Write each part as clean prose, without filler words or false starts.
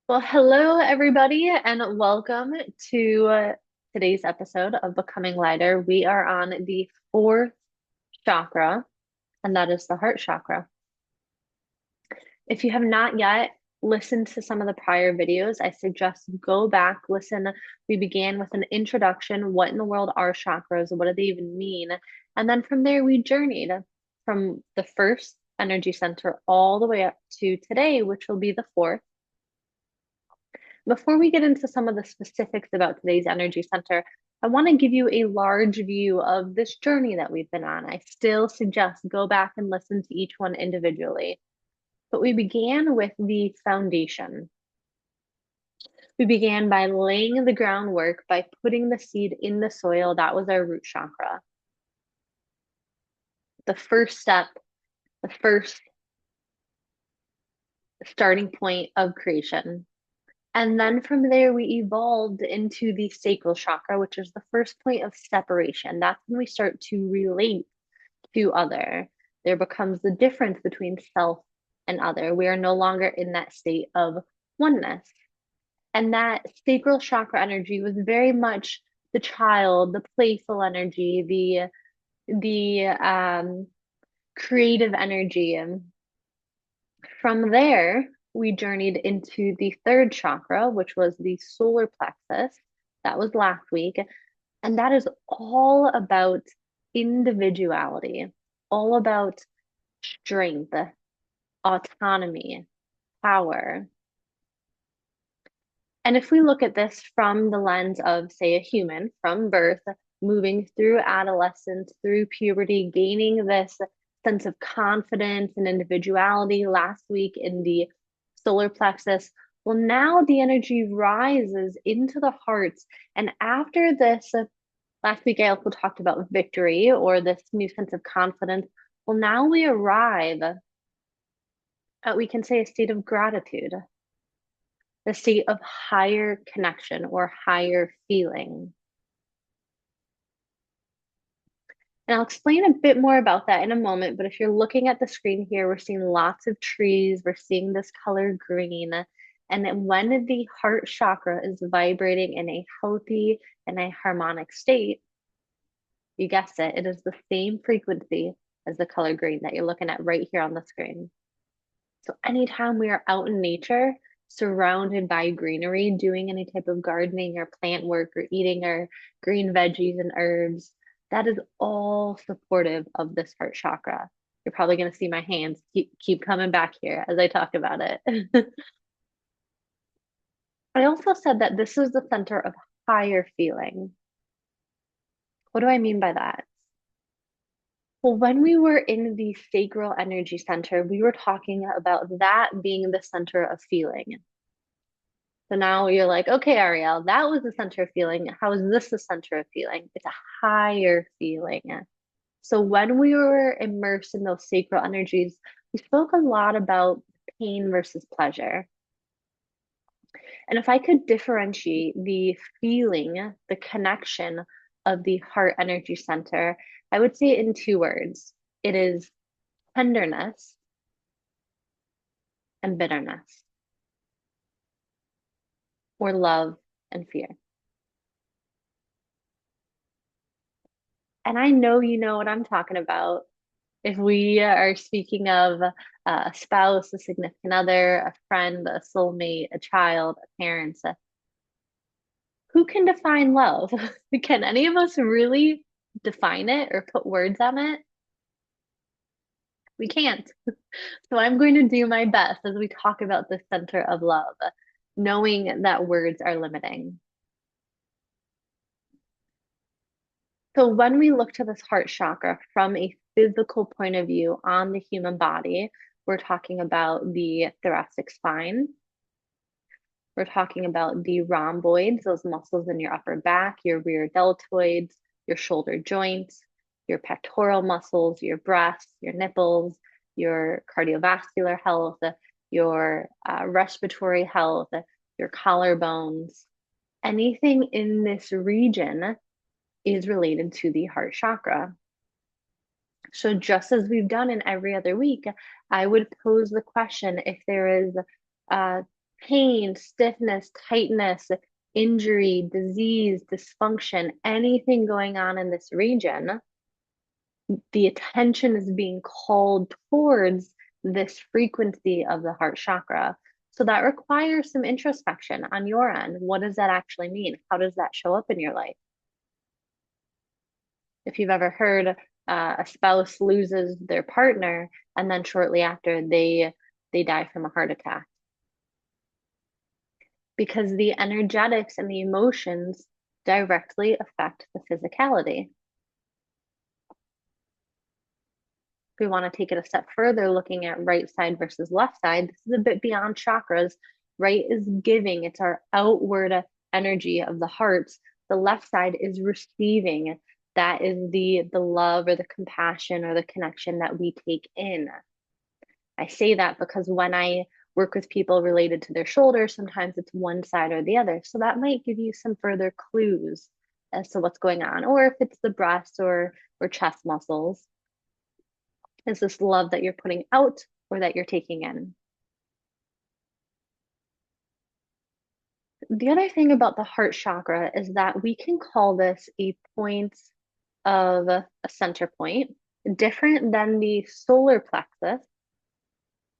Well, hello, everybody, and welcome to today's episode of Becoming Lighter. We are on the fourth chakra, and that is the heart chakra. If you have not yet listened to some of the prior videos, I suggest go back, listen. We began with an introduction. What in the world are chakras? What do they even mean? And then from there, we journeyed from the first energy center all the way up to today, which will be the fourth. Before we get into some of the specifics about today's energy center, I want to give you a large view of this journey that we've been on. I still suggest go back and listen to each one individually. But we began with the foundation. We began by laying the groundwork, by putting the seed in the soil. That was our root chakra. The first step, the first starting point of creation. And then from there, we evolved into the sacral chakra, which is the first point of separation. That's when we start to relate to other. There becomes the difference between self and other. We are no longer in that state of oneness. And that sacral chakra energy was very much the child, the playful energy, the creative energy. And from there, we journeyed into the third chakra, which was the solar plexus. That was last week. And that is all about individuality, all about strength, autonomy, power. And if we look at this from the lens of, say, a human from birth, moving through adolescence, through puberty, gaining this sense of confidence and individuality last week in the solar plexus, well, now the energy rises into the hearts. And after this, last week I also talked about victory or this new sense of confidence. Well, now we arrive at, we can say, a state of gratitude, the state of higher connection or higher feeling. And I'll explain a bit more about that in a moment, but if you're looking at the screen here, we're seeing lots of trees, we're seeing this color green. And then when the heart chakra is vibrating in a healthy and a harmonic state, you guessed it, it is the same frequency as the color green that you're looking at right here on the screen. So anytime we are out in nature, surrounded by greenery, doing any type of gardening or plant work or eating our green veggies and herbs, that is all supportive of this heart chakra. You're probably going to see my hands keep coming back here as I talk about it. I also said that this is the center of higher feeling. What do I mean by that? Well, when we were in the sacral energy center, we were talking about that being the center of feeling. So now you're like, okay, Ariel, that was the center of feeling. How is this the center of feeling? It's a higher feeling. So when we were immersed in those sacral energies, we spoke a lot about pain versus pleasure. And if I could differentiate the feeling, the connection of the heart energy center, I would say it in two words. It is tenderness and bitterness, or love and fear. And I know you know what I'm talking about. If we are speaking of a spouse, a significant other, a friend, a soulmate, a child, a parent, who can define love? Can any of us really define it or put words on it? We can't. So I'm going to do my best as we talk about the center of love, knowing that words are limiting. So when we look to this heart chakra from a physical point of view on the human body, we're talking about the thoracic spine. We're talking about the rhomboids, those muscles in your upper back, your rear deltoids, your shoulder joints, your pectoral muscles, your breasts, your nipples, your cardiovascular health, your respiratory health, your collarbones. Anything in this region is related to the heart chakra. So just as we've done in every other week, I would pose the question if there is pain, stiffness, tightness, injury, disease, dysfunction, anything going on in this region, the attention is being called towards this frequency of the heart chakra. So that requires some introspection on your end. What does that actually mean? How does that show up in your life? If you've ever heard a spouse loses their partner and then shortly after they die from a heart attack, because the energetics and the emotions directly affect the physicality. If we want to take it a step further, looking at right side versus left side, this is a bit beyond chakras. Right is giving, it's our outward energy of the heart. The left side is receiving. That is the love or the compassion or the connection that we take in. I say that because when I work with people related to their shoulders, sometimes it's one side or the other. So that might give you some further clues as to what's going on, or if it's the breast or chest muscles. Is this love that you're putting out or that you're taking in? The other thing about the heart chakra is that we can call this a point of a center point, different than the solar plexus.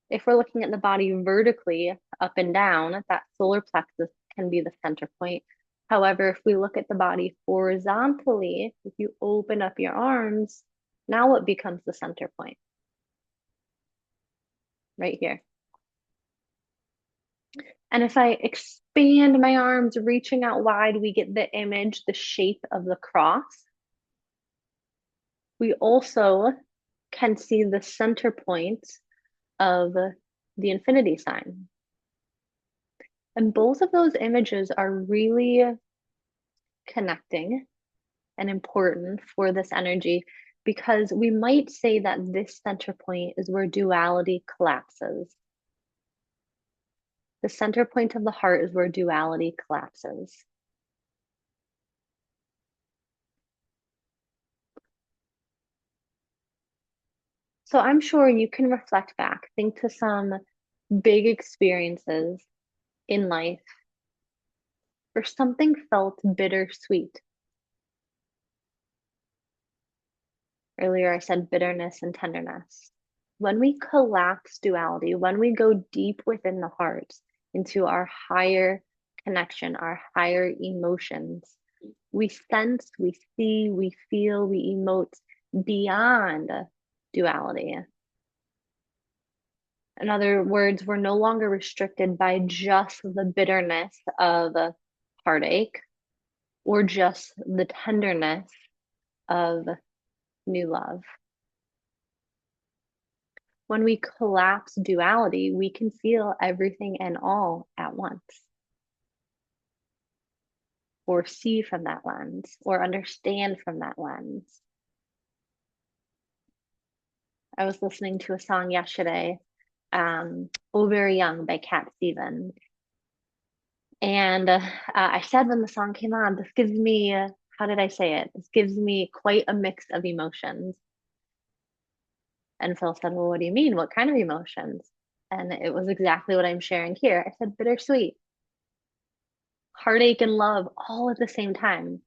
If we're looking at the body vertically up and down, that solar plexus can be the center point. However, if we look at the body horizontally, if you open up your arms, now what becomes the center point? Right here. And if I expand my arms, reaching out wide, we get the image, the shape of the cross. We also can see the center point of the infinity sign. And both of those images are really connecting and important for this energy because we might say that this center point is where duality collapses. The center point of the heart is where duality collapses. So I'm sure you can reflect back, think to some big experiences in life where something felt bittersweet. Earlier, I said bitterness and tenderness. When we collapse duality, when we go deep within the heart into our higher connection, our higher emotions, we sense, we see, we feel, we emote beyond duality. In other words, we're no longer restricted by just the bitterness of heartache or just the tenderness of new love. When we collapse duality, we can feel everything and all at once, or see from that lens, or understand from that lens. I was listening to a song yesterday, Oh Very Young by Cat Stevens. And I said when the song came on, this gives me, how did I say it? This gives me quite a mix of emotions. And Phil said, well, what do you mean? What kind of emotions? And it was exactly what I'm sharing here. I said, bittersweet, heartache and love all at the same time.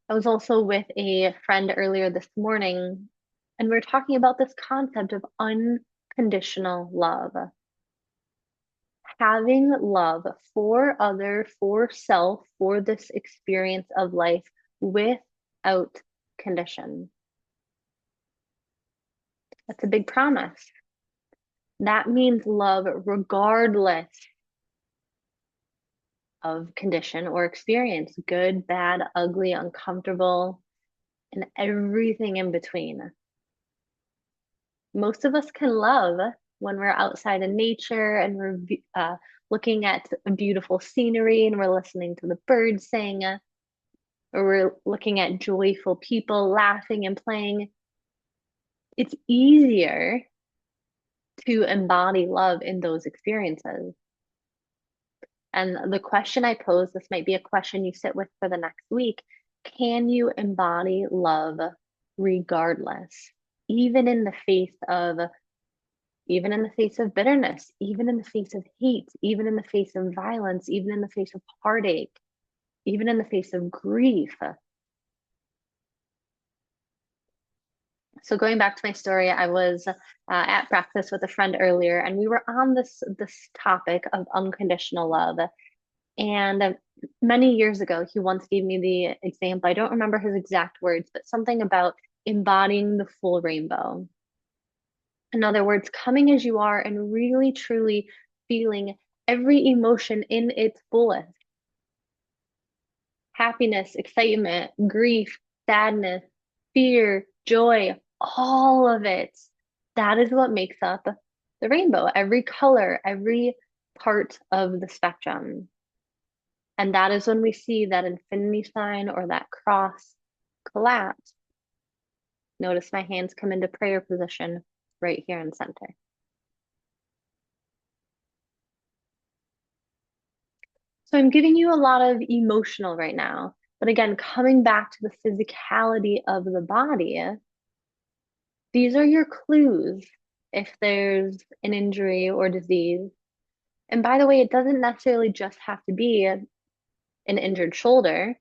I was also with a friend earlier this morning, and we are talking about this concept of unconditional love. Having love for other, for self, for this experience of life without condition. That's a big promise. That means love regardless of condition or experience, good, bad, ugly, uncomfortable, and everything in between. Most of us can love when we're outside in nature and we're looking at a beautiful scenery and we're listening to the birds sing, or we're looking at joyful people laughing and playing. It's easier to embody love in those experiences. And the question I pose, this might be a question you sit with for the next week. Can you embody love regardless, even in the face of even in the face of bitterness, even in the face of hate, even in the face of violence, even in the face of heartache, even in the face of grief. So going back to my story, I was at breakfast with a friend earlier, and we were on this topic of unconditional love. And many years ago, he once gave me the example. I don't remember his exact words, but something about embodying the full rainbow. In other words, coming as you are and really truly feeling every emotion in its fullest. Happiness, excitement, grief, sadness, fear, joy, all of it. That is what makes up the rainbow, every color, every part of the spectrum. And that is when we see that infinity sign or that cross collapse. Notice my hands come into prayer position right here in center. So I'm giving you a lot of emotional right now. But again, coming back to the physicality of the body, these are your clues if there's an injury or disease. And by the way, it doesn't necessarily just have to be an injured shoulder.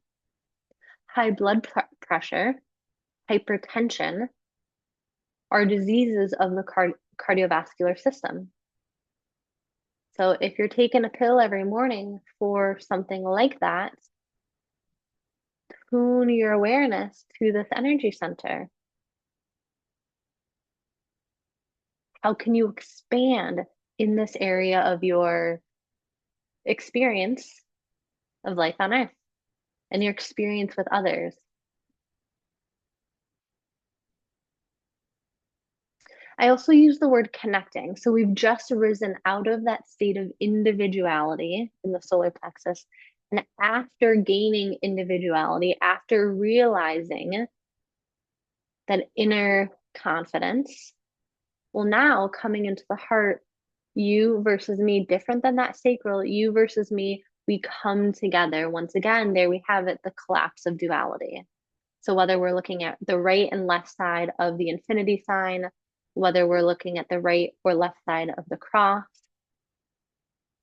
High blood pressure, hypertension are diseases of the cardiovascular system. So if you're taking a pill every morning for something like that, tune your awareness to this energy center. How can you expand in this area of your experience of life on earth and your experience with others? I also use the word connecting. So we've just risen out of that state of individuality in the solar plexus. And after gaining individuality, after realizing that inner confidence, well, now coming into the heart, you versus me, different than that sacral, you versus me, we come together. Once again, there we have it, the collapse of duality. So whether we're looking at the right and left side of the infinity sign, whether we're looking at the right or left side of the cross,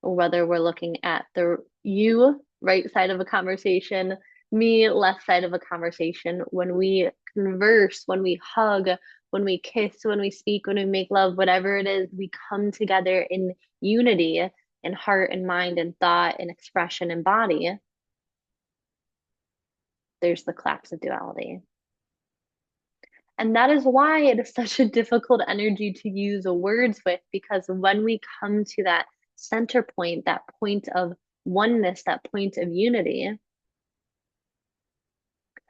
or whether we're looking at the you right side of a conversation, me left side of a conversation, when we converse, when we hug, when we kiss, when we speak, when we make love, whatever it is, we come together in unity in heart and mind and thought and expression and body. There's the collapse of duality. And that is why it is such a difficult energy to use words with, because when we come to that center point, that point of oneness, that point of unity,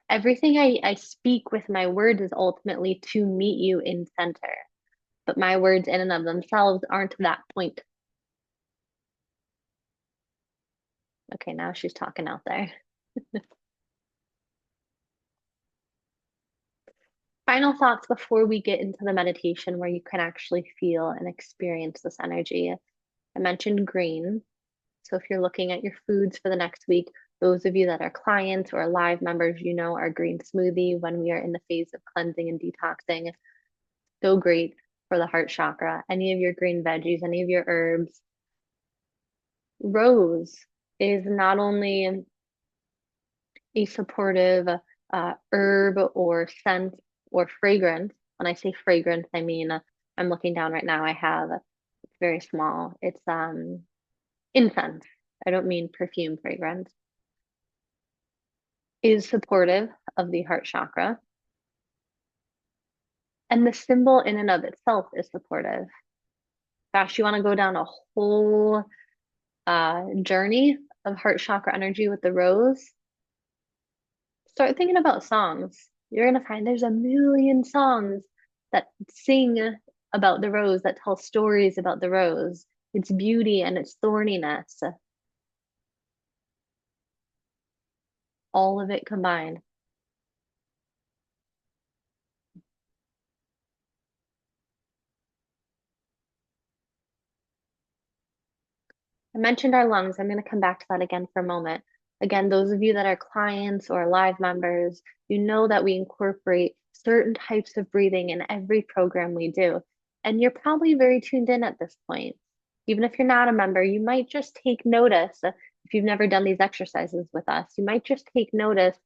everything I speak with my words is ultimately to meet you in center. But my words in and of themselves aren't that point. Okay, now she's talking out there. Final thoughts before we get into the meditation where you can actually feel and experience this energy. I mentioned green. So if you're looking at your foods for the next week, those of you that are clients or live members, you know our green smoothie when we are in the phase of cleansing and detoxing. So great for the heart chakra. Any of your green veggies, any of your herbs. Rose is not only a supportive herb or scent or fragrance. When I say fragrance, I mean I'm looking down right now. I have it's very small. It's incense. I don't mean perfume fragrance. Is supportive of the heart chakra. And the symbol in and of itself is supportive. Gosh, you want to go down a whole journey of heart chakra energy with the rose? Start thinking about songs. You're going to find there's a million songs that sing about the rose, that tell stories about the rose, its beauty and its thorniness, all of it combined. I mentioned our lungs. I'm going to come back to that again for a moment. Again, those of you that are clients or live members, you know that we incorporate certain types of breathing in every program we do. And you're probably very tuned in at this point. Even if you're not a member, you might just take notice. If you've never done these exercises with us, you might just take notice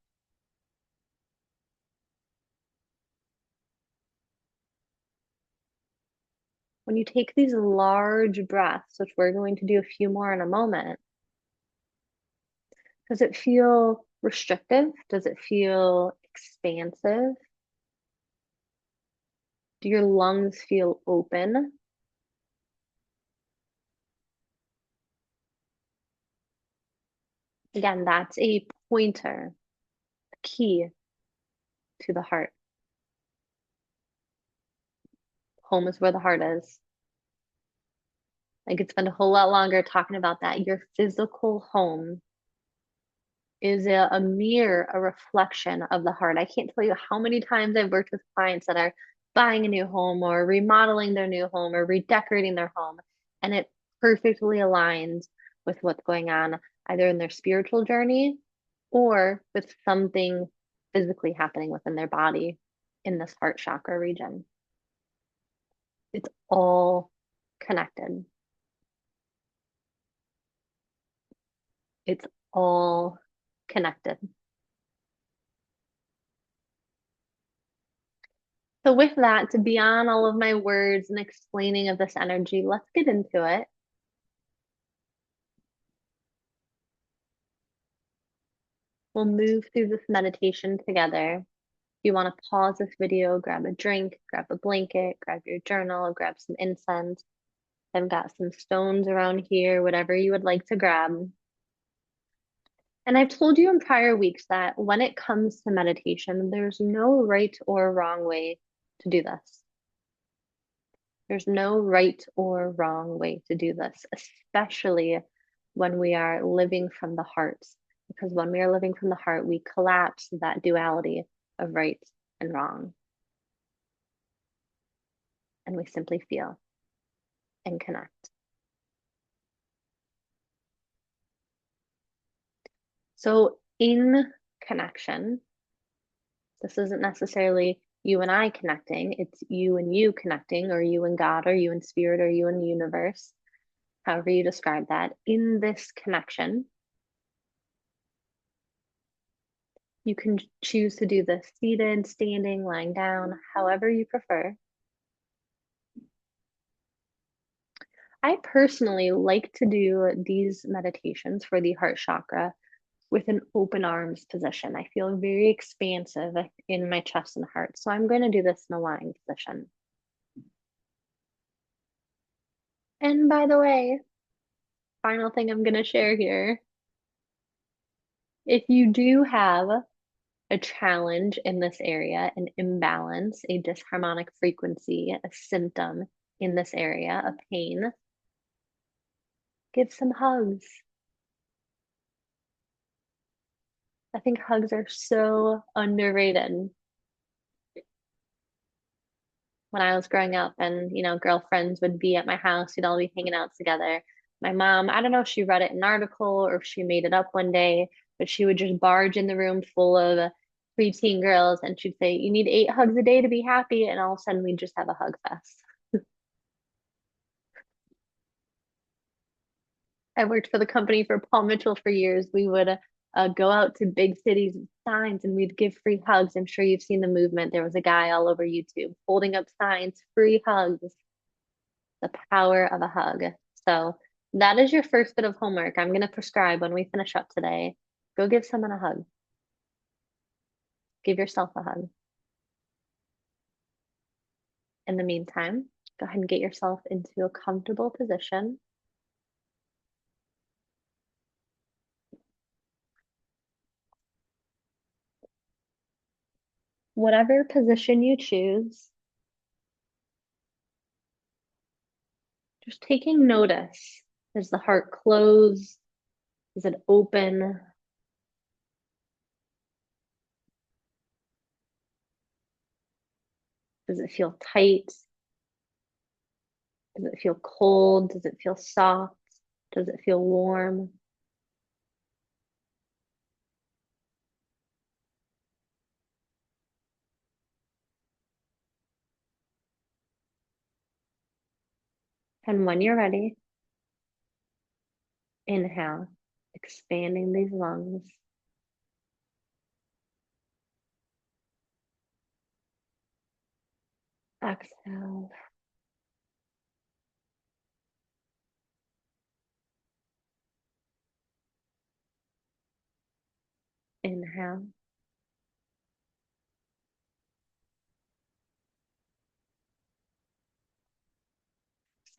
when you take these large breaths, which we're going to do a few more in a moment. Does it feel restrictive? Does it feel expansive? Do your lungs feel open? Again, that's a pointer, a key to the heart. Home is where the heart is. I could spend a whole lot longer talking about that. Your physical home is a mirror, a reflection of the heart. I can't tell you how many times I've worked with clients that are buying a new home or remodeling their new home or redecorating their home, and it perfectly aligns with what's going on either in their spiritual journey or with something physically happening within their body in this heart chakra region. It's all connected. It's all connected. So, with that, to beyond all of my words and explaining of this energy, let's get into it. We'll move through this meditation together. If you want to pause this video, grab a drink, grab a blanket, grab your journal, grab some incense. I've got some stones around here, whatever you would like to grab. And I've told you in prior weeks that when it comes to meditation, there's no right or wrong way to do this. There's no right or wrong way to do this, especially when we are living from the heart. Because when we are living from the heart, we collapse that duality of right and wrong. And we simply feel and connect. So, in connection, this isn't necessarily you and I connecting, it's you and you connecting, or you and God, or you and spirit, or you and the universe, however you describe that. In this connection, you can choose to do this seated, standing, lying down, however you prefer. I personally like to do these meditations for the heart chakra with an open arms position. I feel very expansive in my chest and heart. So I'm going to do this in a lying position. And by the way, final thing I'm going to share here. If you do have a challenge in this area, an imbalance, a disharmonic frequency, a symptom in this area, a pain, give some hugs. I think hugs are so underrated. When I was growing up and, girlfriends would be at my house, we'd all be hanging out together. My mom, I don't know if she read it in an article or if she made it up one day, but she would just barge in the room full of preteen girls and she'd say, "You need 8 hugs a day to be happy." And all of a sudden we'd just have a hug fest. I worked for the company for Paul Mitchell for years. We would go out to big cities with signs and we'd give free hugs. I'm sure you've seen the movement. There was a guy all over YouTube holding up signs, free hugs, the power of a hug. So that is your first bit of homework. I'm going to prescribe when we finish up today. Go give someone a hug. Give yourself a hug. In the meantime, go ahead and get yourself into a comfortable position. Whatever position you choose, just taking notice. Is the heart closed? Is it open? Does it feel tight? Does it feel cold? Does it feel soft? Does it feel warm? And when you're ready, inhale, expanding these lungs. Exhale. Inhale.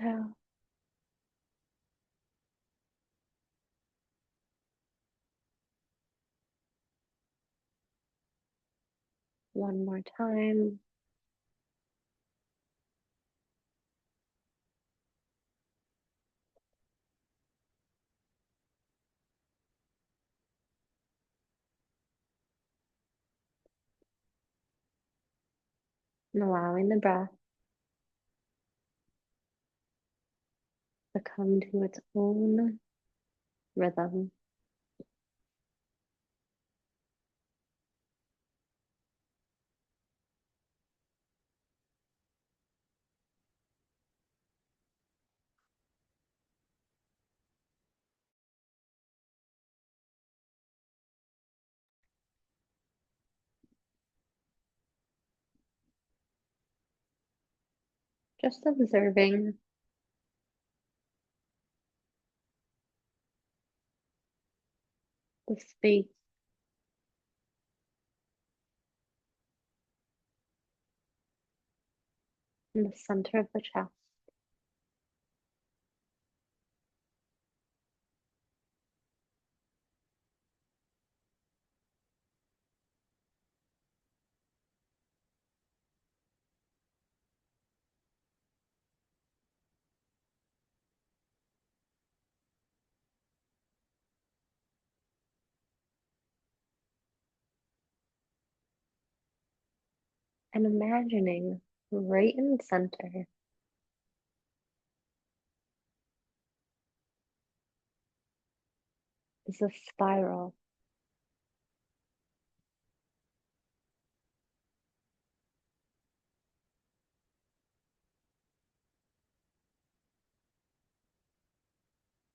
Exhale. One more time. And allowing the breath to come to its own rhythm. Just observing the space in the center of the chest. And imagining right in the center is a spiral.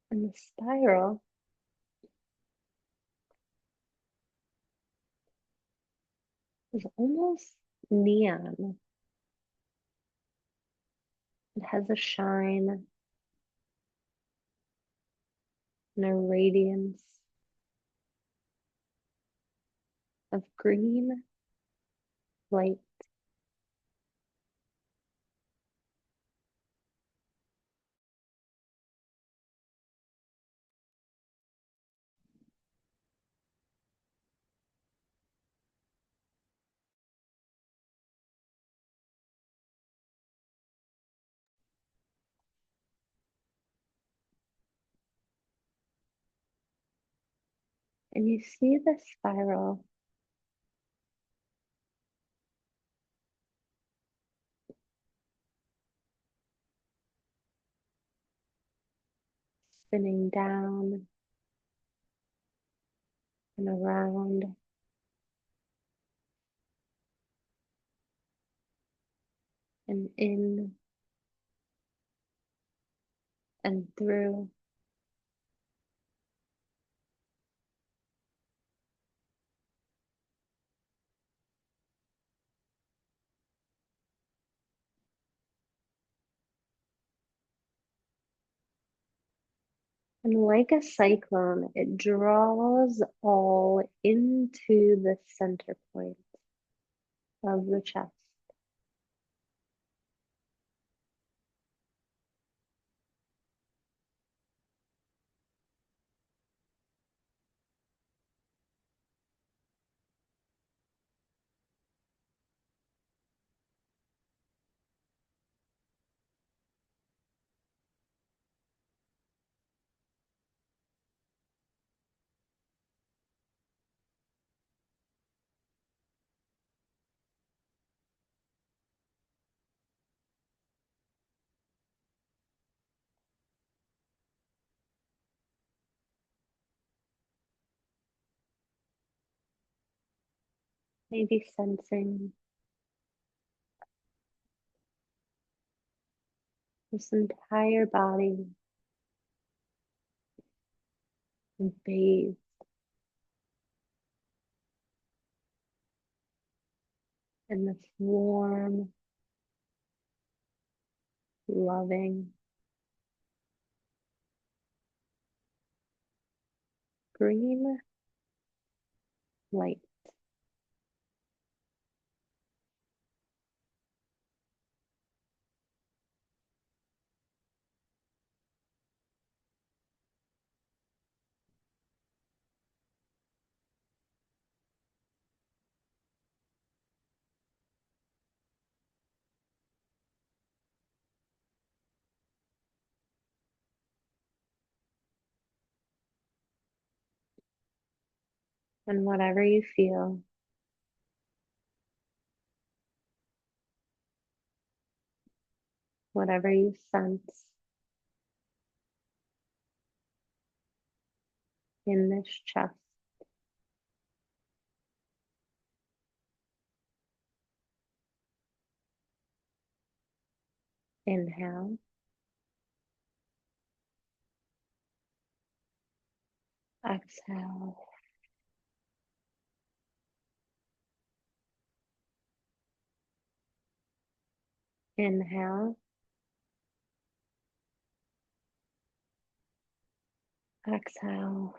And the spiral is almost neon. It has a shine and a radiance of green light. And you see the spiral spinning down and around and in and through. And like a cyclone, it draws all into the center point of the chest. Maybe sensing This entire body is bathed in this warm, loving, green light. And whatever you feel, whatever you sense in this chest, inhale, exhale, inhale, exhale,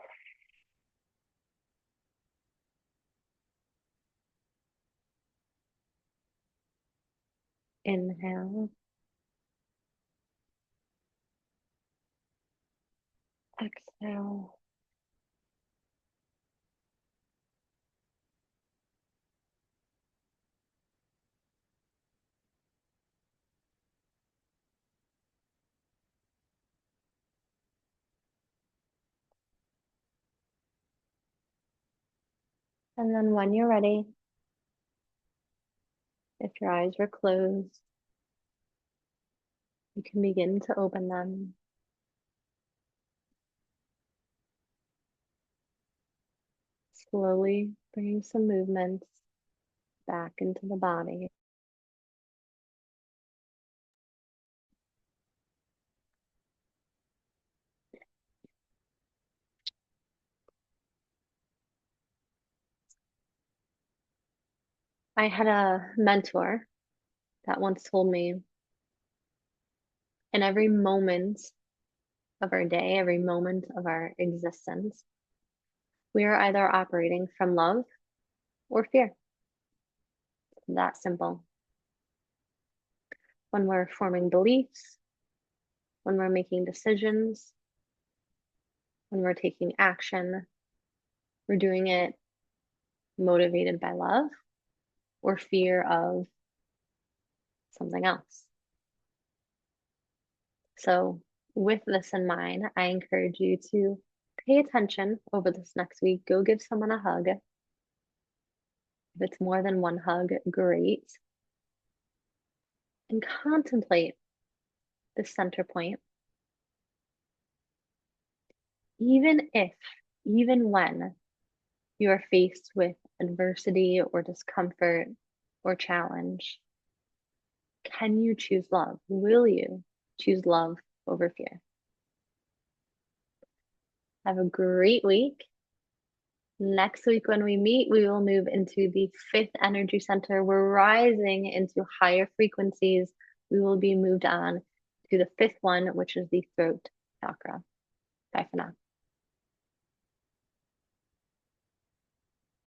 inhale, exhale, and then when you're ready, if your eyes were closed, you can begin to open them. Slowly bringing some movements back into the body. I had a mentor that once told me, in every moment of our day, every moment of our existence, we are either operating from love or fear. That simple. When we're forming beliefs, when we're making decisions, when we're taking action, we're doing it motivated by love or fear of something else. So, with this in mind, I encourage you to pay attention over this next week. Go give someone a hug. If it's more than one hug, great. And contemplate the center point. Even if, even when you are faced with adversity or discomfort or challenge, can you choose love? Will you choose love over fear? Have a great week. Next week, when we meet, we will move into the fifth energy center. We're rising into higher frequencies. We will be moved on to the fifth one, which is the throat chakra. Bye for now.